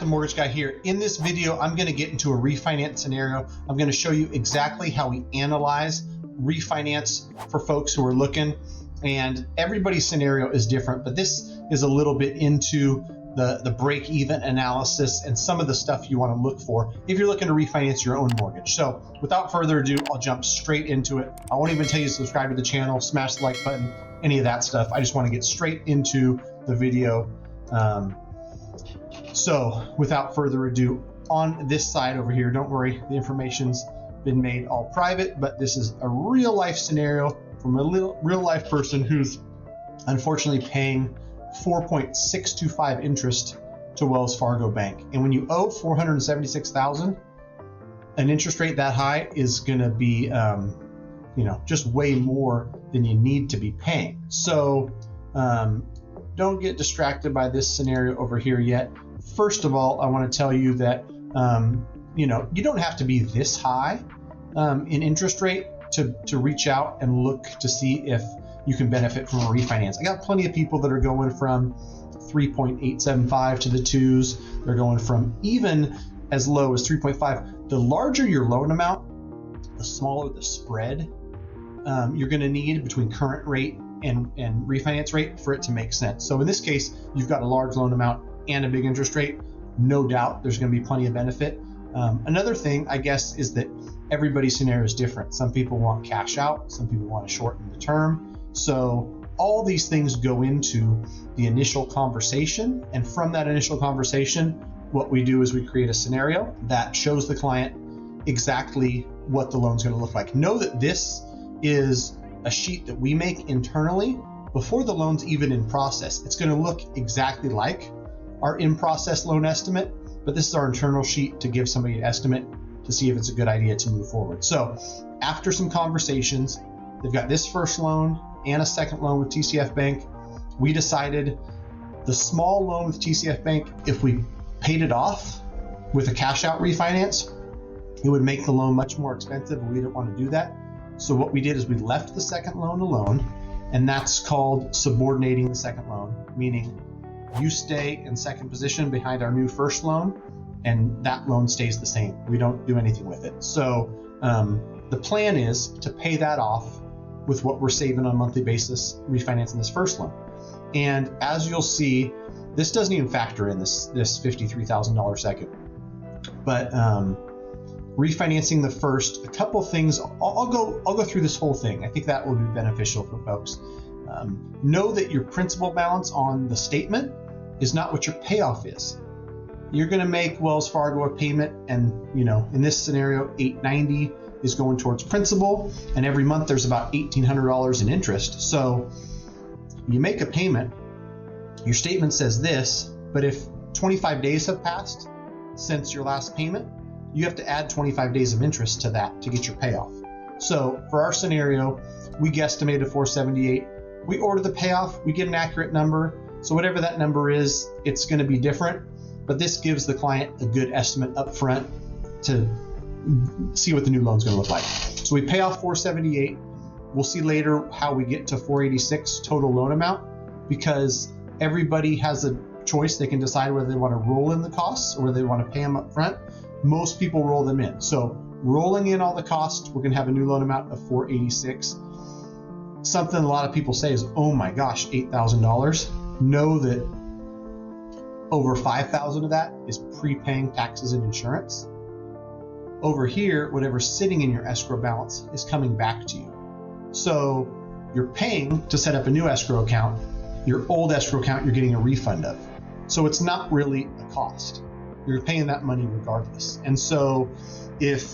Mortgage Guy here. In this video, I'm going to get into a refinance scenario. I'm going to show you exactly how we analyze refinance for folks who are looking. And everybody's scenario is different, but this is a little bit into the break-even analysis and some of the stuff you want to look for if you're looking to refinance your own mortgage. So without further ado, I'll jump straight into it. I won't even tell you to subscribe to the channel, smash the like button, any of that stuff. I just want to get straight into the video. So without further ado, on this side over here, don't worry, the information's been made all private, but this is a real life scenario from a real life person who's unfortunately paying 4.625 interest to Wells Fargo Bank. And when you owe $476,000, an interest rate that high is going to be, just way more than you need to be paying. So don't get distracted by this scenario over here yet. First of all, I want to tell you that, you don't have to be this high in interest rate to reach out and look to see if you can benefit from a refinance. I got plenty of people that are going from 3.875 to the 2s. They're going from even as low as 3.5. The larger your loan amount, the smaller the spread you're going to need between current rate and refinance rate for it to make sense. So in this case, you've got a large loan amount and a big interest rate. No doubt there's going to be plenty of benefit. Another thing, I guess, is that everybody's scenario is different. Some people want cash out, some people want to shorten the term. So all these things go into the initial conversation. And from that initial conversation, what we do is we create a scenario that shows the client exactly what the loan's going to look like. Know that this is a sheet that we make internally before the loan's even in process. It's going to look exactly like our in-process loan estimate, but this is our internal sheet to give somebody an estimate to see if it's a good idea to move forward. So after some conversations, they've got this first loan and a second loan with TCF Bank. We decided the small loan with TCF Bank, if we paid it off with a cash out refinance, it would make the loan much more expensive. We didn't want to do that. So what we did is we left the second loan alone, and that's called subordinating the second loan, meaning you stay in second position behind our new first loan, and that loan stays the same. We don't do anything with it. So the plan is to pay that off with what we're saving on a monthly basis, refinancing this first loan. And as you'll see, this doesn't even factor in this $53,000 second. But refinancing the first, a couple things. I'll go through this whole thing. I think that will be beneficial for folks. Know that your principal balance on the statement is not what your payoff is. You're going to make Wells Fargo a payment, and in this scenario, $890 is going towards principal, and every month there's about $1,800 in interest. So you make a payment, your statement says this, but if 25 days have passed since your last payment, you have to add 25 days of interest to that to get your payoff. So for our scenario, we guesstimated $478. We order the payoff, we get an accurate number. So whatever that number is, it's going to be different, but this gives the client a good estimate up front to see what the new loan's going to look like. So we pay off $478. We'll see later how we get to $486 total loan amount, because everybody has a choice. They can decide whether they want to roll in the costs or whether they want to pay them up front. Most people roll them in. So rolling in all the costs, we're going to have a new loan amount of $486. Something a lot of people say is, oh my gosh, $8,000. Know that over $5,000 of that is prepaying taxes and insurance. Over here, whatever's sitting in your escrow balance is coming back to you. So you're paying to set up a new escrow account. Your old escrow account you're getting a refund of. So it's not really a cost. You're paying that money regardless. And so if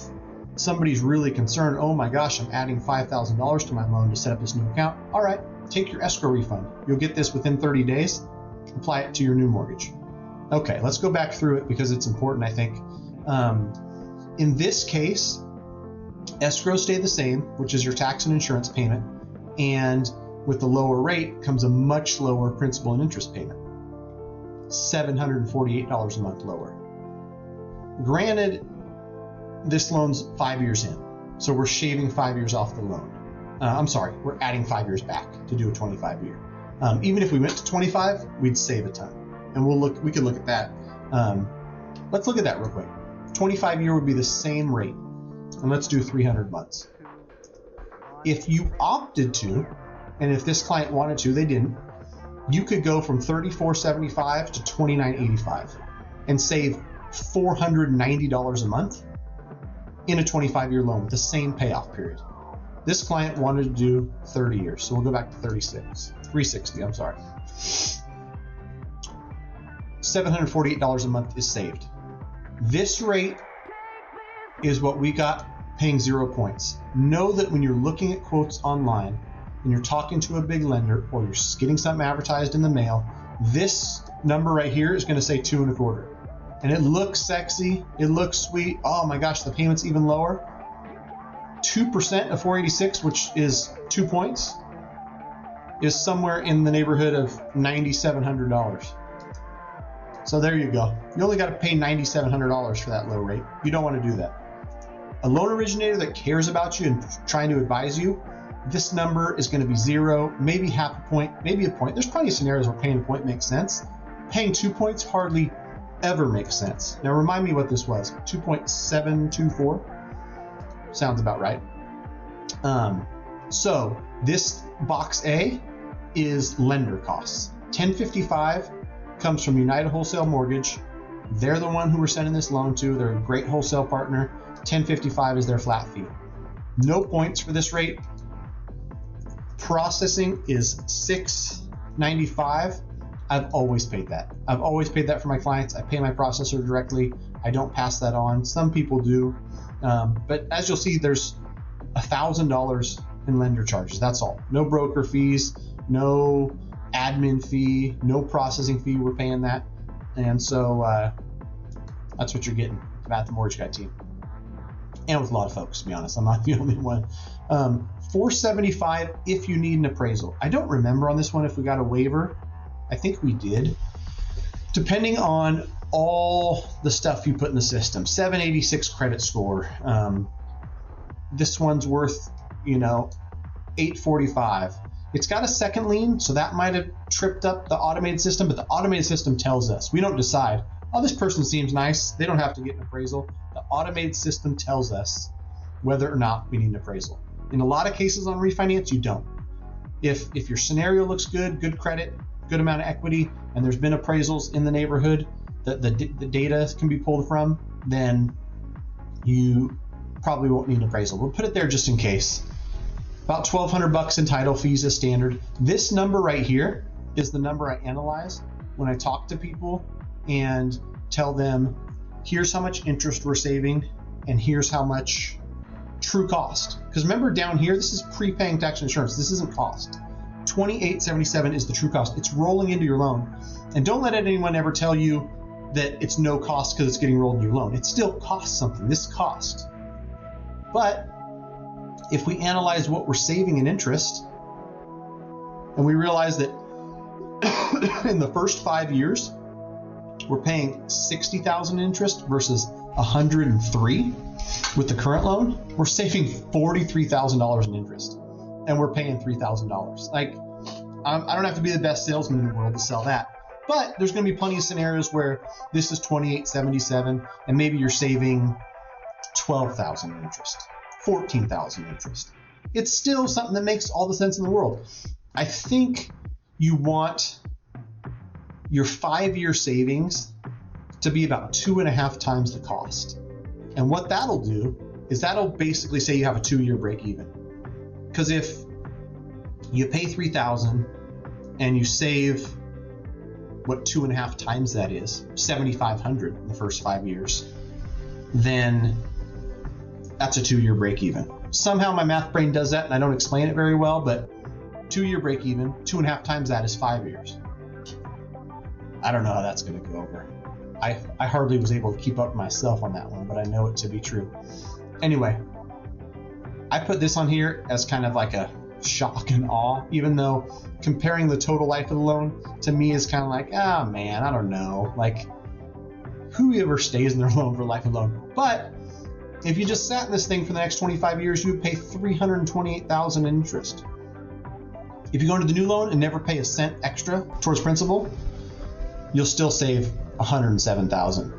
somebody's really concerned, oh my gosh, I'm adding $5,000 to my loan to set up this new account, all right, take your escrow refund. You'll get this within 30 days. Apply it to your new mortgage. Okay, let's go back through it because it's important, I think. In this case, escrow stay the same, which is your tax and insurance payment. And with the lower rate comes a much lower principal and interest payment, $748 a month lower. Granted, this loan's 5 years in, so we're shaving 5 years off the loan. We're adding 5 years back to do a 25-year. Even if we went to 25, we'd save a ton, and we could look at that let's look at that real quick. 25-year would be the same rate. And let's do 300 months. If you opted to, and if this client wanted to, they didn't, you could go from $34.75 to $29.85 and save $490 a month in a 25-year loan with the same payoff period. This client wanted to do 30 years, so we'll go back to 360, I'm sorry. $748 a month is saved. This rate is what we got paying 0 points. Know that when you're looking at quotes online and you're talking to a big lender or you're getting something advertised in the mail, this number right here is going to say 2.25. And it looks sexy, it looks sweet. Oh my gosh, the payment's even lower. 2% of 486, which is 2 points, is somewhere in the neighborhood of $9,700. So there you go. You only got to pay $9,700 for that low rate. You don't want to do that. A loan originator that cares about you and trying to advise you, this number is going to be 0, maybe half a point, maybe a point. There's plenty of scenarios where paying a point makes sense. Paying 2 points hardly ever makes sense. Now remind me what this was. 2.724 sounds about right. So this box A is lender costs. 1055 comes from United Wholesale Mortgage. They're the one who we're sending this loan to. They're a great wholesale partner. 1055 is their flat fee. No points for this rate. Processing is $6.95. I've always paid that. I've always paid that for my clients. I pay my processor directly. I don't pass that on. Some people do. But as you'll see, there's $1,000 in lender charges. That's all. No broker fees, no admin fee, no processing fee. We're paying that. And so that's what you're getting at the Mortgage Guy team. And with a lot of folks, to be honest. I'm not the only one. $475 if you need an appraisal. I don't remember on this one if we got a waiver. I think we did. Depending on all the stuff you put in the system. 786 credit score. This one's worth, $845. It's got a second lien, so that might have tripped up the automated system, but the automated system tells us. We don't decide, oh, this person seems nice. They don't have to get an appraisal. The automated system tells us whether or not we need an appraisal. In a lot of cases on refinance, you don't. If your scenario looks good, good credit, good amount of equity, and there's been appraisals in the neighborhood that the data can be pulled from, then you probably won't need an appraisal. We'll put it there just in case. About $1,200 in title fees is standard. This number right here is the number I analyze when I talk to people and tell them, here's how much interest we're saving, and here's how much true cost. Because remember down here, this is prepaying tax insurance. This isn't cost. $28.77 is the true cost. It's rolling into your loan. And don't let anyone ever tell you that it's no cost because it's getting rolled in your loan. It still costs something. This cost. But if we analyze what we're saving in interest, and we realize that in the first 5 years, we're paying $60,000 in interest versus $103 with the current loan, we're saving $43,000 in interest, and we're paying $3,000. Like, I don't have to be the best salesman in the world to sell that, but there's going to be plenty of scenarios where this is $28.77, and maybe you're saving $12,000 in interest, $14,000 in interest. It's still something that makes all the sense in the world. I think you want your 5-year savings to be about 2.5 times the cost. And what that'll do is that'll basically say you have a 2-year break even. Because if you pay $3,000 and you save what 2.5 times that is, $7,500 in the first 5 years, then that's a 2-year break even. Somehow my math brain does that and I don't explain it very well, but 2-year break even, 2.5 times that is 5 years. I don't know how that's going to go over. I hardly was able to keep up myself on that one, but I know it to be true. Anyway, I put this on here as kind of like a shock and awe, even though comparing the total life of the loan to me is kind of like, man, I don't know. Like, who ever stays in their loan for life of loan? But if you just sat in this thing for the next 25 years, you would pay $328,000 in interest. If you go into the new loan and never pay a cent extra towards principal, you'll still save $107,000.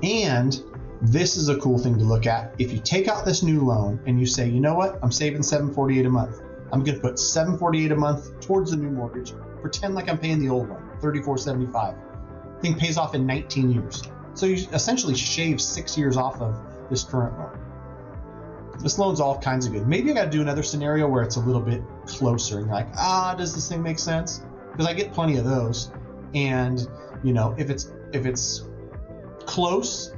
And this is a cool thing to look at. If you take out this new loan and you say, you know what, I'm saving $748 a month. I'm going to put $748 a month towards the new mortgage. Pretend like I'm paying the old one, $34.75. Thing pays off in 19 years. So you essentially shave 6 years off of this current loan. This loan's all kinds of good. Maybe I got to do another scenario where it's a little bit closer and you're like, does this thing make sense? Because I get plenty of those. And you know, if it's close,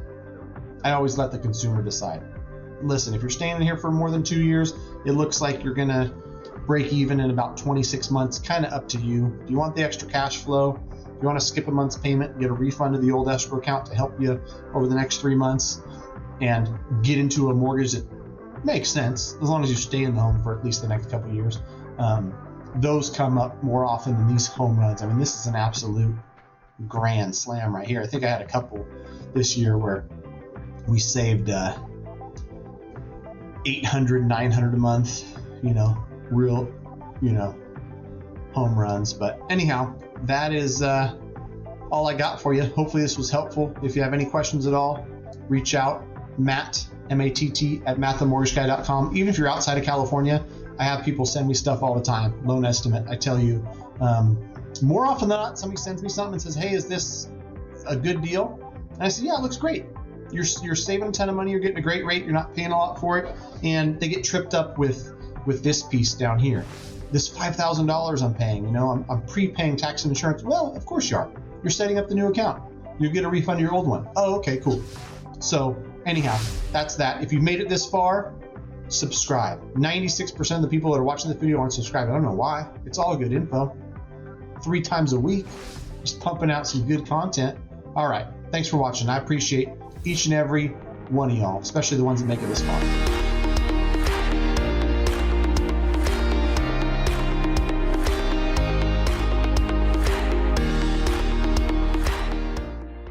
I always let the consumer decide. Listen, if you're staying in here for more than 2 years, it looks like you're gonna break even in about 26 months, kind of up to you. Do you want the extra cash flow? Do you want to skip a month's payment and get a refund of the old escrow account to help you over the next 3 months and get into a mortgage that makes sense as long as you stay in the home for at least the next couple of years? Those come up more often than these home runs. I mean, this is an absolute grand slam right here. I think I had a couple this year where we saved $800, $900 a month, real, home runs. But anyhow, that is all I got for you. Hopefully this was helpful. If you have any questions at all, reach out. Matt, M-A-T-T, at mattthemortgageguy.com. Even if you're outside of California, I have people send me stuff all the time. Loan estimate, I tell you. More often than not, somebody sends me something and says, hey, is this a good deal? And I say, yeah, it looks great. You're saving a ton of money. You're getting a great rate. You're not paying a lot for it. And they get tripped up with this piece down here. This $5,000 I'm paying, I'm prepaying tax and insurance. Well, of course you are. You're setting up the new account. You'll get a refund of your old one. Oh, okay, cool. So anyhow, that's that. If you've made it this far, subscribe. 96% of the people that are watching this video aren't subscribed. I don't know why. It's all good info. 3 times a week, just pumping out some good content. All right. Thanks for watching. I appreciate each and every one of y'all, especially the ones that make it this far.